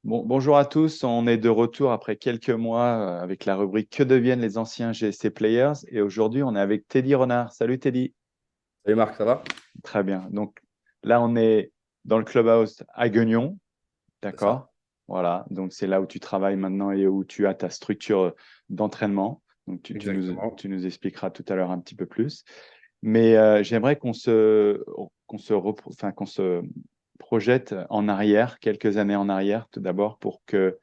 Bonjour à tous, on est de retour après quelques mois avec la rubrique Que deviennent les anciens GSC Players et aujourd'hui on est avec Teddy Renard. Salut Teddy. Salut Marc, ça va? Très bien. Donc là on est dans le clubhouse à Guignon, C'est ça. d'accord? Voilà, donc c'est là où tu travailles maintenant et où tu as ta structure d'entraînement. Donc Exactement. tu nous expliqueras tout à l'heure un petit peu plus. Mais j'aimerais qu'on se projette en arrière, quelques années en arrière tout d'abord pour que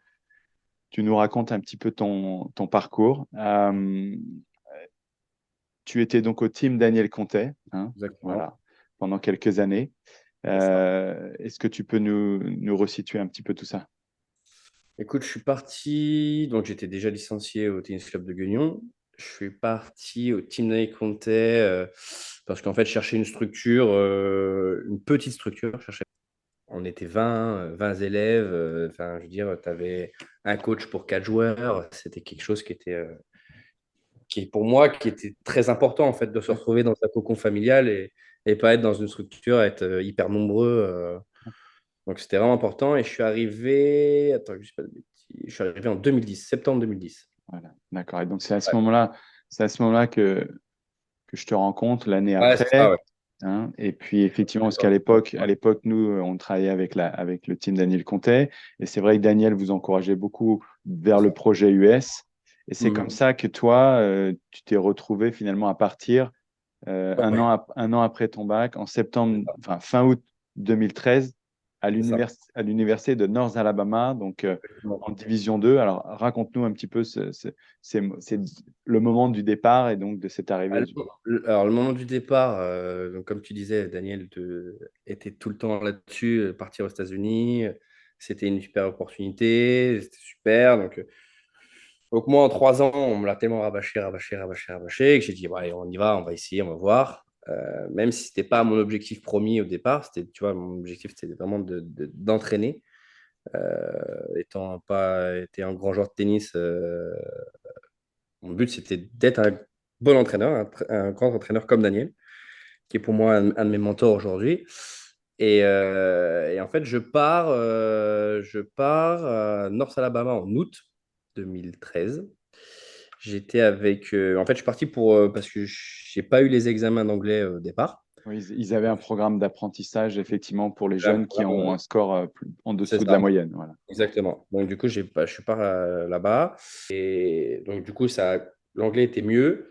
tu nous racontes un petit peu ton parcours. Tu étais donc au team Daniel Contet, hein, Exactement. voilà, pendant quelques années. C'est ça. Est-ce que tu peux nous resituer un petit peu tout ça? Écoute, je suis parti, donc j'étais déjà licencié au Tennis Club de Guignon. Je suis parti au Team Nike Contais parce qu'en fait, je cherchais une structure, une petite structure. On était 20 élèves. Enfin, je veux dire, tu avais un coach pour 4 joueurs. C'était quelque chose pour moi, qui était très important en fait, de se Ouais. retrouver dans un cocon familial et pas être dans une structure, être hyper nombreux. Donc c'était vraiment important. Et je suis arrivé, attends, que je dis pas de bêtises, je suis arrivé en 2010, septembre 2010. Voilà, d'accord. Et donc c'est à ce Ouais, moment-là, que je te rencontre l'année ouais, c'est ça, après. ouais. Hein. Et puis effectivement, parce qu'à D'accord. l'époque, nous, on travaillait avec le team Daniel Contet. Et c'est vrai que Daniel vous encourageait beaucoup vers C'est le ça. projet US. Et c'est comme Mhm. ça que toi, tu t'es retrouvé finalement à partir Ouais, ouais, un an après ton bac, en c'est septembre, ça. enfin fin août 2013, C'est ça. à l'université de North Alabama, donc Exactement. en Division 2. Alors raconte-nous un petit peu c'est le moment du départ et donc de cette arrivée. Alors, le moment du départ, donc, comme tu disais, Daniel était tout le temps là-dessus, partir aux États-Unis. C'était une super opportunité, c'était super. Donc moi, en 3 ans, on me l'a tellement rabâché, rabâché, rabâché, rabâché, que j'ai dit, ouais, on y va, on va essayer, on va voir. Même si ce n'était pas mon objectif premier au départ, c'était, tu vois, mon objectif, c'était vraiment d'entraîner. Étant pas été un grand joueur de tennis, mon but, c'était d'être un bon entraîneur, un grand entraîneur comme Daniel, qui est pour moi un de mes mentors aujourd'hui. Et en fait, je pars à North Alabama en août 2013. J'étais en fait, je suis parti parce que j'ai pas eu les examens d'anglais au départ. Oui, ils avaient un programme d'apprentissage effectivement pour les J'ai un jeunes qui programme, ont un score en c'est dessous de la ça, moyenne. Voilà. exactement. Donc, du coup, je suis pas là-bas. Et donc, du coup, l'anglais était mieux.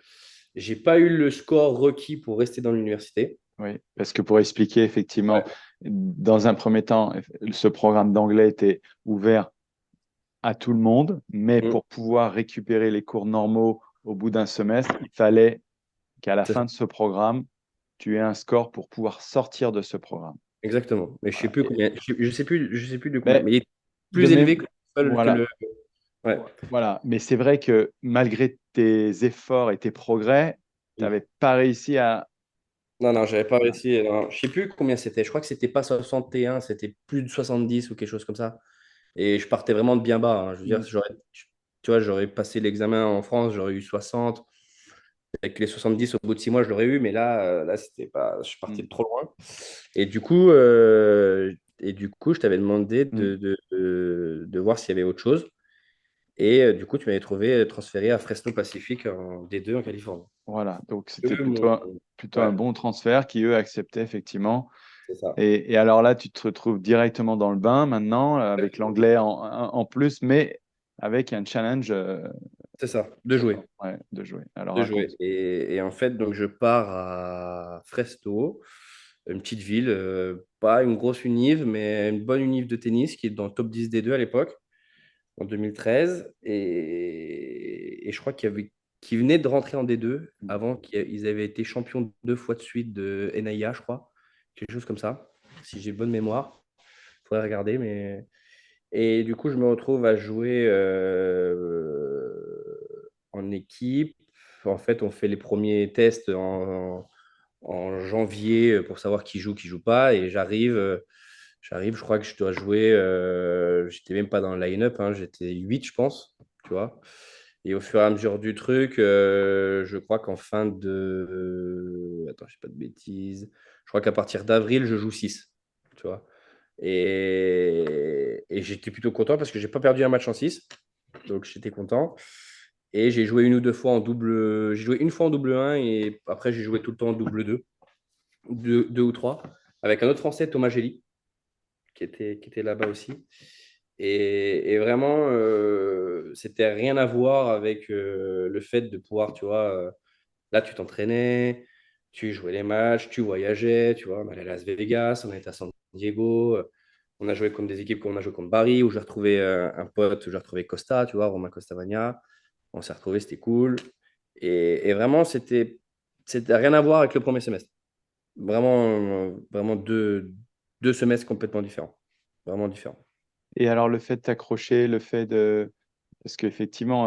J'ai pas eu le score requis pour rester dans l'université. Oui, parce que pour expliquer effectivement, Ouais. dans un premier temps, ce programme d'anglais était ouvert à tout le monde, mais Mm. pour pouvoir récupérer les cours normaux au bout d'un semestre, il fallait qu'à la C'est ça, fin de ce programme, tu aies un score pour pouvoir sortir de ce programme. exactement. Mais je sais Voilà. plus combien. Je sais plus de combien. Mais Mais il est de plus élevé même, que voilà, le. Ouais. voilà. Mais c'est vrai que malgré tes efforts et tes progrès, tu n'avais pas réussi à. Non, non, j'avais pas Voilà. réussi. Non. Je sais plus combien c'était. Je crois que c'était pas 61, c'était plus de 70 ou quelque chose comme ça. Et je partais vraiment de bien bas, hein. Je veux dire, Mm, tu vois, j'aurais passé l'examen en France, j'aurais eu 60. Avec les 70 au bout de 6 mois, je l'aurais eu, mais là, c'était pas. Je suis parti mm, de trop loin. Et du coup, je t'avais demandé mm. de voir s'il y avait autre chose. Et du coup, tu m'avais trouvé transféré à Fresno Pacific en D2 en Californie. Voilà. Donc c'était Eux, mon- plutôt un Ouais, bon transfert qui, eux, acceptaient effectivement. c'est ça. Et alors là, tu te retrouves directement dans le bain maintenant, avec l'anglais en plus, mais avec un challenge C'est ça, de jouer. ouais, de jouer. Alors De jouer. raconte. Et en fait, donc je pars à Fresno, une petite ville, pas une grosse univ, mais une bonne univ de tennis qui est dans le top 10 des deux à l'époque, en 2013. Et je crois qu'ils venaient de rentrer en D2 avant qu'ils avaient été champions 2 fois de suite de NAIA, je crois. Quelque chose comme ça, si j'ai bonne mémoire. Il faudrait regarder, mais. Et du coup, je me retrouve à jouer en équipe. En fait, on fait les premiers tests en janvier pour savoir qui joue pas. Et je crois que je dois jouer. J'étais même pas dans le line-up, hein, j'étais 8 je pense. Tu vois. Et au fur et à mesure du truc, je crois qu'en fin de. Attends, je sais pas de bêtises. Je crois qu'à partir d'avril, je joue 6. Tu vois. Et j'étais plutôt content parce que j'ai pas perdu un match en 6. Donc j'étais content. Et j'ai joué une ou deux fois en double. J'ai joué une fois en double 1 et après j'ai joué tout le temps en double 2, deux ou 3, avec un autre Français, Thomas Gély, qui était là-bas aussi. Et vraiment, c'était rien à voir avec le fait de pouvoir, tu vois, là tu t'entraînais, tu jouais les matchs, tu voyageais, tu vois, on allait à Las Vegas, on était à San Diego, on a joué contre des équipes comme on a joué contre Barry, où j'ai retrouvé un pote, où j'ai retrouvé Costa, tu vois, Romain Costavagna. On s'est retrouvés, c'était cool. Et vraiment, c'était rien à voir avec le premier semestre. Vraiment deux semestres complètement différents. Vraiment différents. Et alors, le fait de t'accrocher, le fait de... Parce qu'effectivement,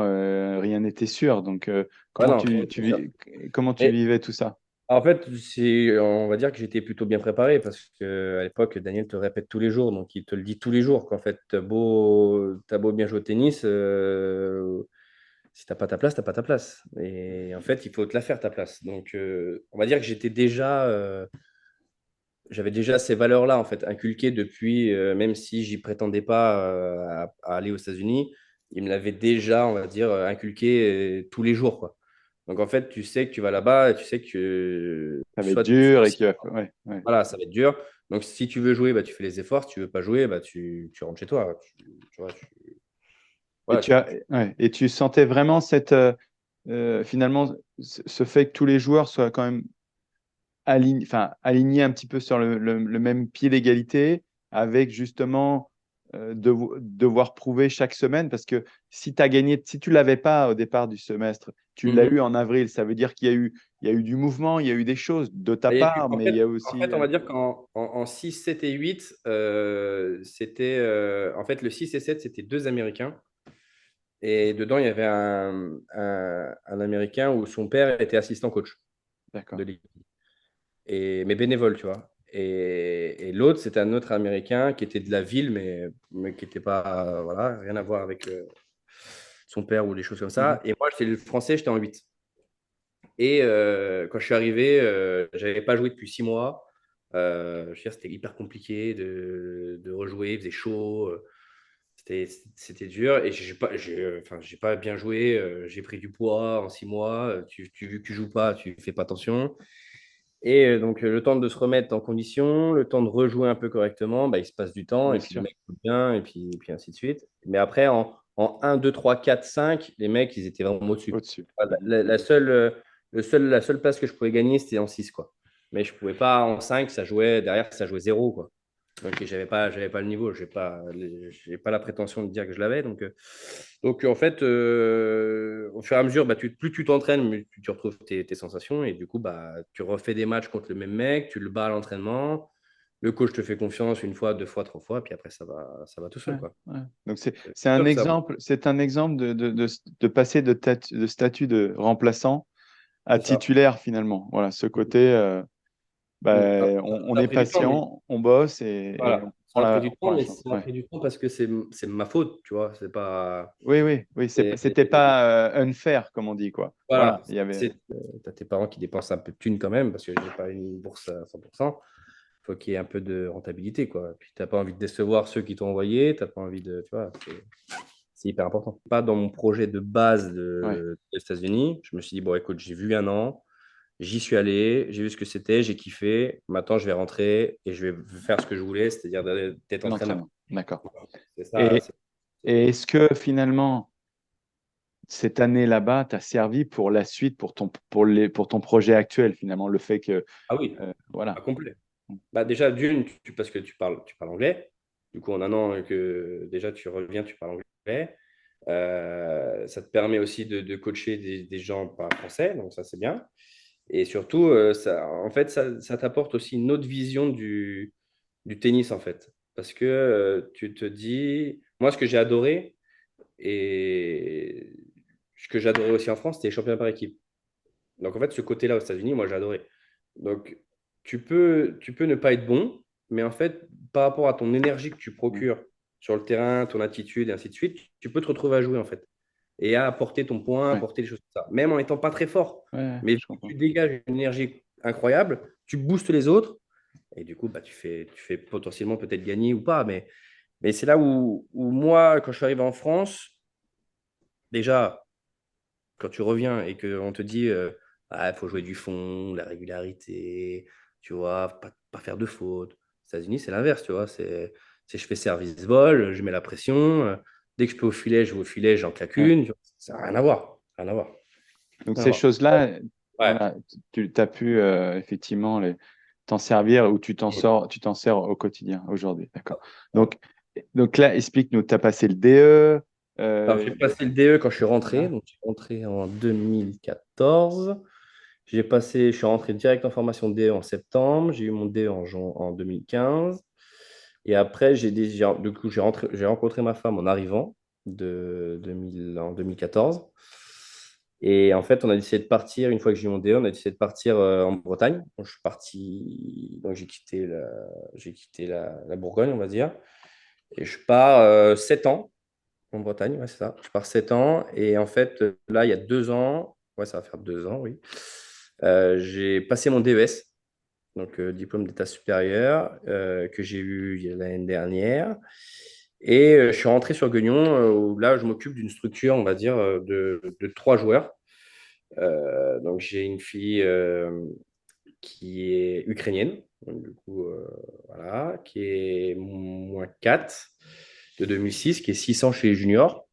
rien n'était sûr. Donc, Ouais, non, rien de sûr. comment tu Et vivais tout ça? en fait, on va dire que j'étais plutôt bien préparé parce qu'à l'époque, Daniel te répète tous les jours, donc il te le dit tous les jours qu'en fait, t'as beau bien jouer au tennis, si t'as pas ta place, t'as pas ta place. Et en fait, il faut te la faire ta place. Donc, on va dire que j'avais déjà ces valeurs-là en fait inculquées depuis, même si j'y prétendais pas à aller aux États-Unis, il me l'avait déjà, on va dire, inculqué tous les jours, quoi. Donc en fait, tu sais que tu vas là-bas et tu sais que Ça va être soit, dur et que... Ouais, ouais. voilà, ça va être dur. Donc si tu veux jouer, bah, tu fais les efforts. Si tu veux pas jouer, bah, tu rentres chez toi. Tu vois, Et voilà, tu as, ouais, et tu sentais vraiment cette... finalement, ce fait que tous les joueurs soient quand même enfin, aligné un petit peu sur le même pied d'égalité, avec justement devoir prouver chaque semaine, parce que si tu as gagné, si tu l'avais pas au départ du semestre, tu l'as eu Mhm. en avril, ça veut dire qu'il y a eu du mouvement, il y a eu des choses de ta Et puis, part, en mais il fait, y a en aussi... fait, on va dire qu'en 6, 7 et 8, c'était. En fait, le 6 et 7, c'était deux Américains. Et dedans, il y avait un Américain où son père était assistant coach de D'accord. l'équipe. Mais bénévole, tu vois. Et l'autre, c'était un autre Américain qui était de la ville, mais qui n'était pas. Voilà, rien à voir avec son père ou des choses comme Mhm. ça. Et moi, j'étais le français, j'étais en 8. Et quand je suis arrivé, je n'avais pas joué depuis 6 mois. Je veux dire, c'était hyper compliqué de rejouer, il faisait chaud. C'était dur et enfin, j'ai pas bien joué. J'ai pris du poids en 6 mois. Vu que tu joues pas, tu fais pas attention. Et donc, le temps de se remettre en condition, le temps de rejouer un peu correctement, bah, il se passe du temps Bien et puis les sûr, mecs jouent bien et puis ainsi de suite. Mais après, en 1, 2, 3, 4, 5, les mecs, ils étaient vraiment au-dessus. au-dessus. Voilà, Mhm. la seule place que je pouvais gagner, c'était en 6, quoi. Mais je pouvais pas en 5, derrière, ça jouait zéro, quoi. Donc, j'avais pas le niveau, j'ai pas la prétention de dire que je l'avais. Donc en fait, au fur et à mesure, bah, plus tu t'entraînes, plus tu retrouves tes sensations. Et du coup, bah, tu refais des matchs contre le même mec, tu le bats à l'entraînement. Le coach te fait confiance une fois, deux fois, trois fois, puis après, ça va tout seul, Ouais, quoi. ouais. Donc c'est C'est un sûr que ça. exemple, de passer de statut de remplaçant à C'est ça. titulaire finalement. Voilà, ce côté, bah, Mm. Ah, on ça a est pris du temps, mais patient, on bosse et on voilà. Ça a pris du on prend temps, la mais chance. ça a Ouais. pris du temps parce que c'est ma faute, tu vois. C'est pas. Oui, oui, oui, c'est- c'était pas unfair, comme on dit, quoi. Voilà, Voilà. il y avait. T'as tes parents qui dépensent un peu de thunes quand même, parce que j'ai pas une bourse à 100%. Faut qu'il y ait un peu de rentabilité, quoi. Puis t'as pas envie de décevoir ceux qui t'ont envoyé, t'as pas envie de, tu vois, c'est hyper important. Pas dans mon projet de base Ouais, des États-Unis. Je me suis dit, bon, écoute, j'ai vu un an, j'y suis allé, j'ai vu ce que c'était, j'ai kiffé. Maintenant, je vais rentrer et je vais faire ce que je voulais, c'est-à-dire d'être entraîneur. l'entraînement, d'accord. C'est ça. Et, et est-ce que finalement, cette année là-bas t'a servi pour la suite, pour ton projet actuel, finalement, le fait que, Ah oui, voilà. pas complet. Bah, déjà, d'une, parce que tu parles anglais. Du coup, en un an que déjà tu reviens, tu parles anglais. Ça te permet aussi de coacher des gens pas français, donc ça, c'est bien. Et surtout, en fait, ça t'apporte aussi une autre vision du tennis, en fait. Parce que tu te dis, moi, ce que j'ai adoré, et ce que j'adorais aussi en France, c'était les championnats par équipe. Donc, en fait, ce côté-là aux États-Unis, moi, j'ai adoré. Donc, tu peux ne pas être bon, mais en fait, par rapport à ton énergie que tu Ouais, procures sur le terrain, ton attitude, et ainsi de suite, tu peux te retrouver à jouer, en fait. Et à apporter ton point, ouais, apporter des choses comme ça. Même en n'étant pas très fort. ouais, Mais je comprends. tu dégages une énergie incroyable, tu boostes les autres. Et du coup, bah, tu fais potentiellement peut-être gagner ou pas. Mais c'est là où moi, quand je suis arrivé en France, déjà, quand tu reviens et qu'on te dit ah, il faut jouer du fond, la régularité, tu vois, pas faire de fautes. Aux États-Unis, c'est l'inverse, tu vois. C'est je fais service vol, je mets la pression. Dès que je peux au filet, je vais au filet, j'en claque Ouais. une. Tu vois. Ça n'a rien à voir. Rien à voir. Donc Rien à ces voir. choses-là, Ouais. voilà, tu as pu effectivement t'en servir ou tu t'en sers au quotidien aujourd'hui. D'accord. Donc, donc là, explique-nous, tu as passé le DE. Alors, euh, j'ai passé le DE quand je suis rentré. voilà. Donc, je suis rentré en 2014. Je suis rentré direct en formation de DE en septembre. J'ai eu mon DE en 2015. Et après, du coup, j'ai rencontré ma femme en arrivant en 2014. Et en fait, on a décidé de partir, une fois que j'ai eu mon DE, on a décidé de partir en Bretagne. Donc, je suis parti, donc j'ai quitté la Bourgogne, on va dire. Et je pars 7 ans en Bretagne, ouais, c'est ça. Je pars 7 ans. Et en fait, là, il y a 2 ans, ouais, ça va faire 2 ans, oui. J'ai passé mon DES, donc diplôme d'état supérieur, que j'ai eu l'année dernière. Et je suis rentré sur Guignon, où là, je m'occupe d'une structure, on va dire, de 3 joueurs. Donc, j'ai une fille qui est ukrainienne, donc, du coup, voilà, qui est -4 de 2006, qui est 600 chez les juniors.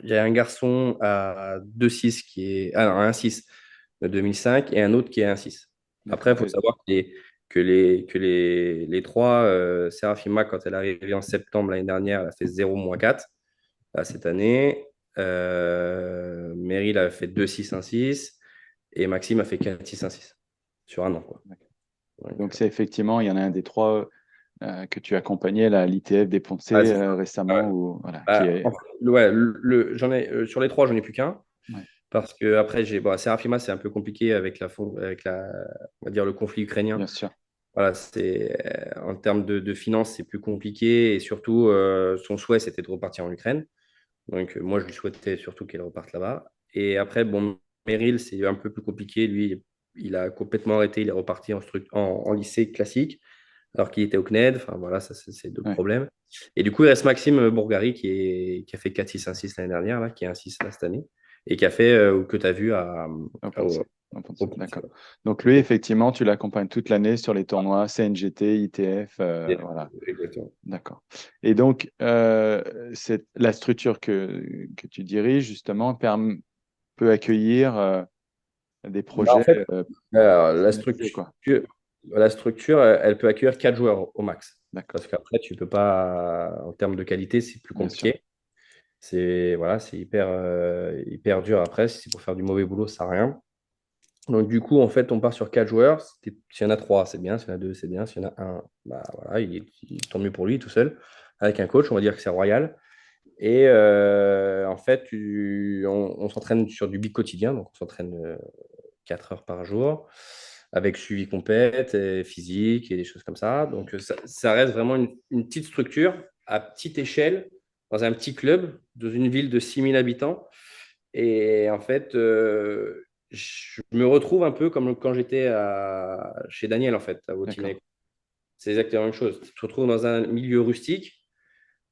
J'ai un garçon à 2,6 non, 1,6 de 2005 et un autre qui est 1,6. Après, il D'accord. faut savoir les trois, Serafima, quand elle est arrivée en septembre l'année dernière, elle a fait 0-4 cette année. Meryl a fait 2,6, 1,6 et Maxime a fait 4,6, 1,6 sur un an, quoi. Donc, Donc c'est effectivement, il y en a un des trois que tu accompagnais, là, l'ITF des ouais, Poncé c'est ça. récemment, Ouais. ou voilà, qui Bah, est. ouais, sur les trois, j'en ai plus qu'un. Ouais, Parce que après, Serafima, c'est un peu compliqué on va dire le conflit ukrainien. bien sûr. Voilà, en termes de finances, c'est plus compliqué et surtout, son souhait, c'était de repartir en Ukraine. Donc, moi, je lui souhaitais surtout qu'elle reparte là-bas. Et après, bon, Meryl, c'est un peu plus compliqué. Lui, il a complètement arrêté. Il est reparti en lycée classique, alors qu'il était au CNED. Enfin, voilà, ça, c'est deux Ouais. problèmes. Et du coup, il reste Maxime Bourgari qui a fait 4,6, 1,6 l'année dernière, là, qui est 1,6 là, cette année, et qui a fait, que tu as vu Au à- au, Poncé. Au Poncé, au Ponce, d'accord. ouais. Donc lui, effectivement, tu l'accompagnes toute l'année sur les tournois CNGT, ITF, voilà. Exactement. D'accord. Et donc, la structure que tu diriges, justement, peut accueillir des Bah, en projets fait, alors, personnalisés, quoi. la structure, elle peut accueillir 4 joueurs au max. D'accord. Parce qu'après, tu peux pas, en termes de qualité, c'est plus Bien sûr. compliqué. C'est hyper dur après. Si c'est pour faire du mauvais boulot, ça sert à rien. Donc, du coup, en fait, on part sur 4 joueurs. S'il y en a 3, c'est bien. S'il y en a 2, c'est bien. S'il y en a un, bah, voilà, tant mieux pour lui, tout seul. Avec un coach, on va dire que c'est royal. Et en fait, on s'entraîne sur du big quotidien. Donc, on s'entraîne 4 heures par jour avec suivi compète et physique et des choses comme ça. Donc, ça reste vraiment une petite structure à petite échelle, dans un petit club, dans une ville de 6 000 habitants. Et en fait, je me retrouve un peu comme quand j'étais chez Daniel, en fait, à D'accord. Wautinac. C'est exactement la même chose. Tu te retrouves dans un milieu rustique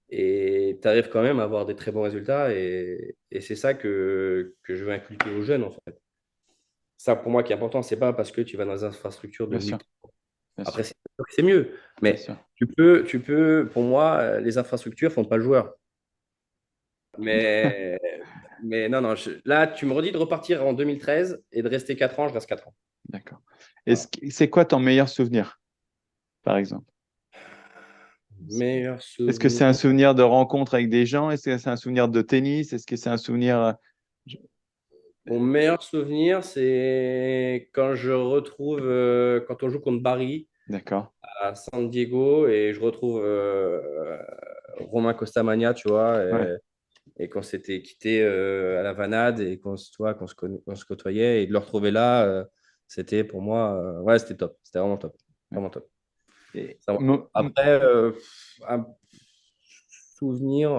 et tu arrives quand même à avoir des très bons résultats. Et c'est ça que je veux inculquer aux jeunes, en fait. Ça, pour moi, qui est important, c'est pas parce que tu vas dans des infrastructures de Bien sûr. 1000. Bien Après, sûr. c'est mieux. Bien Mais sûr. pour moi, les infrastructures font pas le joueur. Mais, mais non, non, là, tu me redis de repartir en 2013 et de rester 4 ans, je reste 4 ans. D'accord. Voilà. C'est quoi ton meilleur souvenir, par exemple? Meilleur Est-ce que c'est un souvenir. souvenir de rencontre avec des gens? Est-ce que c'est un souvenir de tennis? Est-ce que c'est un souvenir... je- Mon meilleur souvenir, c'est quand quand on joue contre Barry D'accord. à San Diego et je retrouve Romain Costamagna, tu vois, Ouais. et qu'on s'était quitté à la Vanade et tu vois, qu'on se côtoyait et de le retrouver là, c'était pour moi, ouais, c'était top. C'était vraiment top. Ouais. Vraiment top. Et, C'est vraiment top. Après, un souvenir,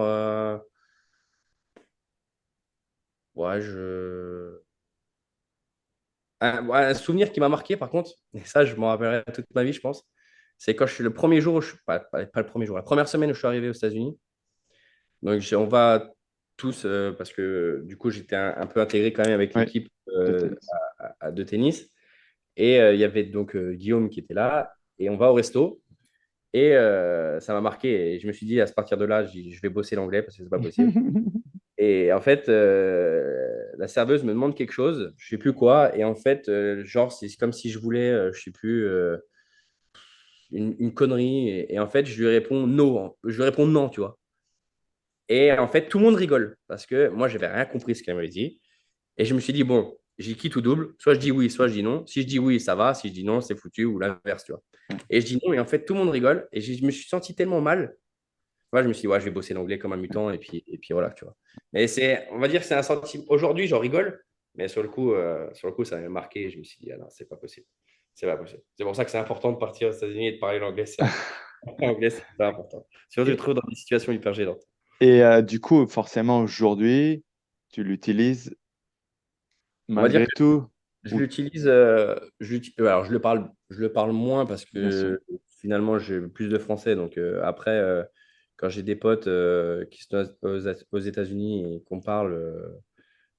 ouais, ouais, un souvenir qui m'a marqué, par contre, et ça, je m'en rappellerai toute ma vie, je pense. C'est quand je suis le premier jour, pas le premier jour, la première semaine où je suis arrivé aux États-Unis. Donc, on va tous, parce que du coup, j'étais un peu intégré quand même avec Ouais, l'équipe de tennis. de tennis. Et il y avait donc Guillaume qui était là. Et on va au resto. Et ça m'a marqué. Et je me suis dit, à partir de là, je vais bosser l'anglais parce que c'est pas possible. Et en fait, la serveuse me demande quelque chose, je sais plus quoi. Et en fait, genre, c'est comme si je voulais, je sais plus, une connerie. Et en fait, je lui réponds non. Je lui réponds non, tu vois. Et en fait, tout le monde rigole parce que moi, je n'avais rien compris ce qu'elle m'avait dit. Et je me suis dit, bon, j'y quitte ou double. Soit je dis oui, soit je dis non. Si je dis oui, ça va. Si je dis non, c'est foutu ou l'inverse, tu vois. Et je dis non. Et en fait, tout le monde rigole. Et je me suis senti tellement mal. Moi, je me suis dit, ouais, je vais bosser l'anglais comme un mutant. Et puis voilà, tu vois. Mais on va dire que c'est un sentiment. Aujourd'hui, j'en rigole. Mais sur le coup, ça m'a marqué. Je me suis dit, ah non, c'est pas possible. C'est pas possible. C'est pour ça que c'est important de partir aux États-Unis et de parler l'anglais. L'anglais, c'est hyper important. Sinon, tu te Et, trouves dans des situations hyper gênantes. du coup, forcément, aujourd'hui, tu l'utilises On va dire malgré que tout. je Ou, l'utilise. Alors, je le parle moins parce bien sûr. que finalement, j'ai plus de français. Donc, après, quand j'ai des potes qui sont aux États-Unis et qu'on parle,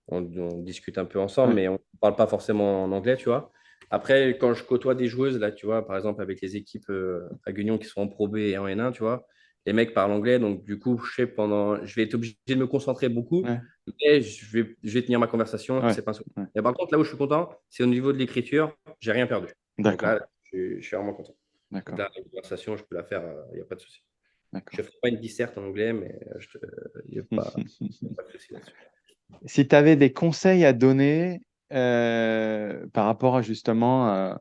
on discute un peu ensemble, Ouais, mais on ne parle pas forcément en anglais, tu vois. Après, quand je côtoie des joueuses, là, tu vois, par exemple, avec les équipes à Guignon qui sont en Pro B et en N1, tu vois, les mecs parlent anglais, donc du coup, je vais être obligé de me concentrer beaucoup, ouais, mais je vais tenir ma conversation, ouais, c'est pas un souci. ouais. Et par contre, là où je suis content, c'est au niveau de l'écriture, j'ai rien perdu. Donc D'accord, là, je suis vraiment content. Donc d'accord, là, la conversation, je peux la faire, il n'y a pas de souci. Je d'accord. ne ferai pas une disserte en anglais, mais il n'y a pas de souci là-dessus. Si tu avais des conseils à donner par rapport à justement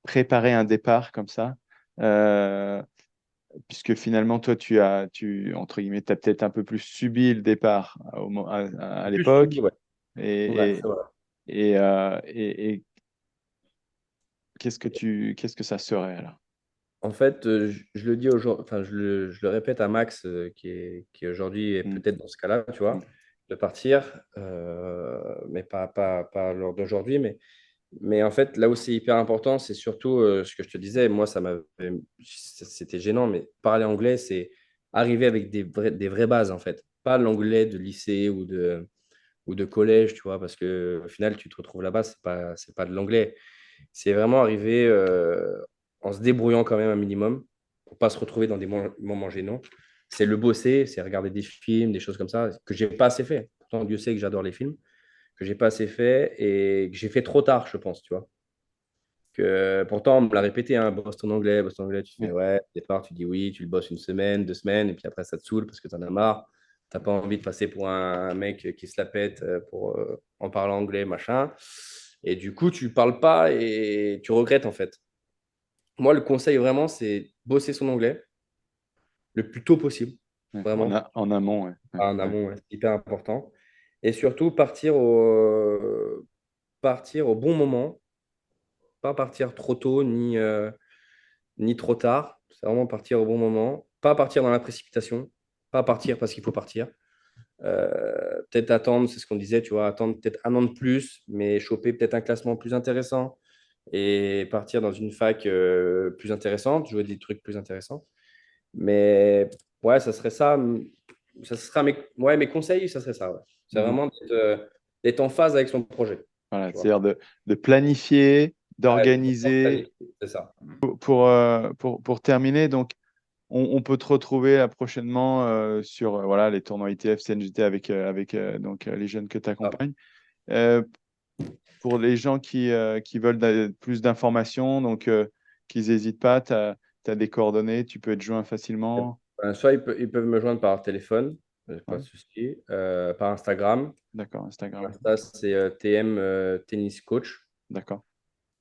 préparer un départ comme ça, euh, puisque finalement, toi, entre guillemets, tu as peut-être un peu plus subi le départ à Plus suivi, l'époque. ouais. Ouais, Et, c'est vrai. et qu'est-ce que ça serait alors? En fait, je le dis aujourd'hui, enfin, je le répète à Max, qui aujourd'hui est Mm, peut-être dans ce cas-là, tu vois, mm, de partir, mais pas à l'heure d'aujourd'hui. Mais en fait, là où c'est hyper important, c'est surtout ce que je te disais. Moi, c'était gênant, mais parler anglais, c'est arriver avec des vraies bases, en fait. Pas l'anglais de lycée ou de collège, tu vois, parce qu'au final, tu te retrouves là-bas, c'est pas de l'anglais. C'est vraiment arriver en se débrouillant quand même un minimum pour pas se retrouver dans des moments gênants. C'est le bosser, c'est regarder des films, des choses comme ça, que j'ai pas assez fait. Pourtant, Dieu sait que j'adore les films, que j'ai pas assez fait et que j'ai fait trop tard, je pense, tu vois. Pourtant, on me l'a répété, hein, bosse ton anglais, tu fais ouais, ouais, au départ, tu dis oui, tu le bosses une semaine, 2 semaines, et puis après, ça te saoule parce que tu en as marre. Tu n'as pas envie de passer pour un mec qui se la pète en parlant anglais, machin. Et du coup, tu parles pas et tu regrettes en fait. Moi, le conseil vraiment, c'est bosser son anglais le plus tôt possible, ouais. vraiment, En amont, ouais, ouais, en ouais. amont, ouais, c'est hyper important. Et surtout, partir au bon moment, pas partir trop tôt ni trop tard. C'est vraiment partir au bon moment. Pas partir dans la précipitation. Pas partir parce qu'il faut partir. Peut-être attendre, c'est ce qu'on disait, tu vois, attendre peut-être un an de plus, mais choper peut-être un classement plus intéressant et partir dans une fac plus intéressante, jouer des trucs plus intéressants. Mais ouais, ça serait ça. Ça sera mes conseils, ça serait ça. Ouais. C'est Mhm. vraiment d'être en phase avec son projet. Voilà, Tu vois. c'est-à-dire de planifier, Ouais, d'organiser. c'est ça. Pour terminer, donc, on peut te retrouver prochainement sur voilà, les tournois ITF, CNJT avec donc, les jeunes que tu Ah. accompagnes. Pour les gens qui veulent plus d'informations, donc qu'ils n'hésitent pas, tu as des coordonnées, tu peux être joint facilement. Soit ils peuvent me joindre par téléphone, pas de Ouais, souci, par Instagram. d'accord, Instagram. Insta, c'est TM Tennis Coach D'accord.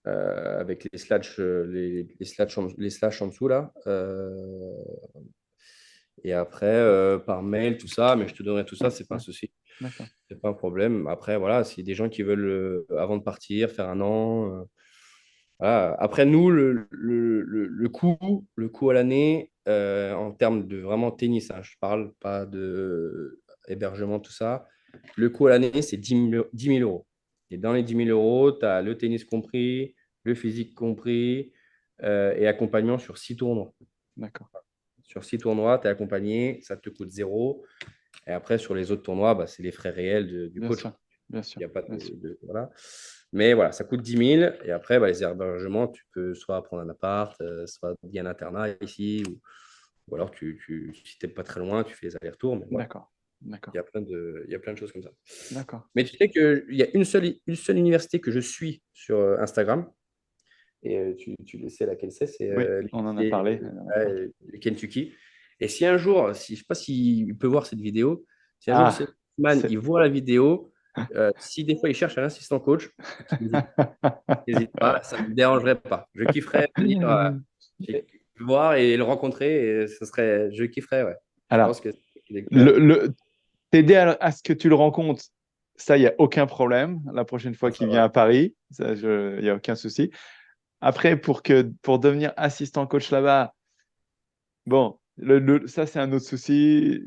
avec les slash en dessous là. Et après, par mail, tout ça, mais je te donnerai tout ça, Ouais, c'est pas un ouais, souci. d'accord. C'est pas un problème. Après, voilà, s'il y a des gens qui veulent, avant de partir, faire un an. Voilà. Après, nous, le coût à l'année, en termes de vraiment tennis, hein, je parle pas de hébergement, tout ça. Le coût à l'année, c'est 10 000 euros. Et dans les 10 000 euros, tu as le tennis compris, le physique compris, et accompagnement sur 6 tournois. D'accord. Sur 6 tournois, tu es accompagné, ça te coûte zéro. Et après, sur les autres tournois, bah, c'est les frais réels du Bien coach. sûr. Bien Il sûr. n'y a pas Bien sûr. voilà. Mais voilà, ça coûte 10 000. Et après, bah, les hébergements, tu peux soit prendre un appart, soit il y a un internat ici, ou alors si tu n'es pas très loin, tu fais les allers-retours. Mais voilà, D'accord. D'accord. il y a plein de choses comme ça. D'accord. Mais tu sais qu'il y a une seule université que je suis sur Instagram. Et tu le sais laquelle c'est Oui, on en a parlé la dernière fois. le Kentucky. Et si un jour, je ne sais pas s'il peut voir cette vidéo, si un jour Ah, Sébastien il voit la vidéo, si des fois il cherche un assistant coach, qu'il n'hésite pas, ça ne me dérangerait pas. Je kifferais venir voir et le rencontrer, et je kifferais, ouais. Je Alors, pense que t'aider à ce que tu le rencontres, ça, il n'y a aucun problème. La prochaine fois qu'il vient à Paris, il n'y a aucun souci. Après, pour devenir assistant coach là-bas, bon, ça, c'est un autre souci.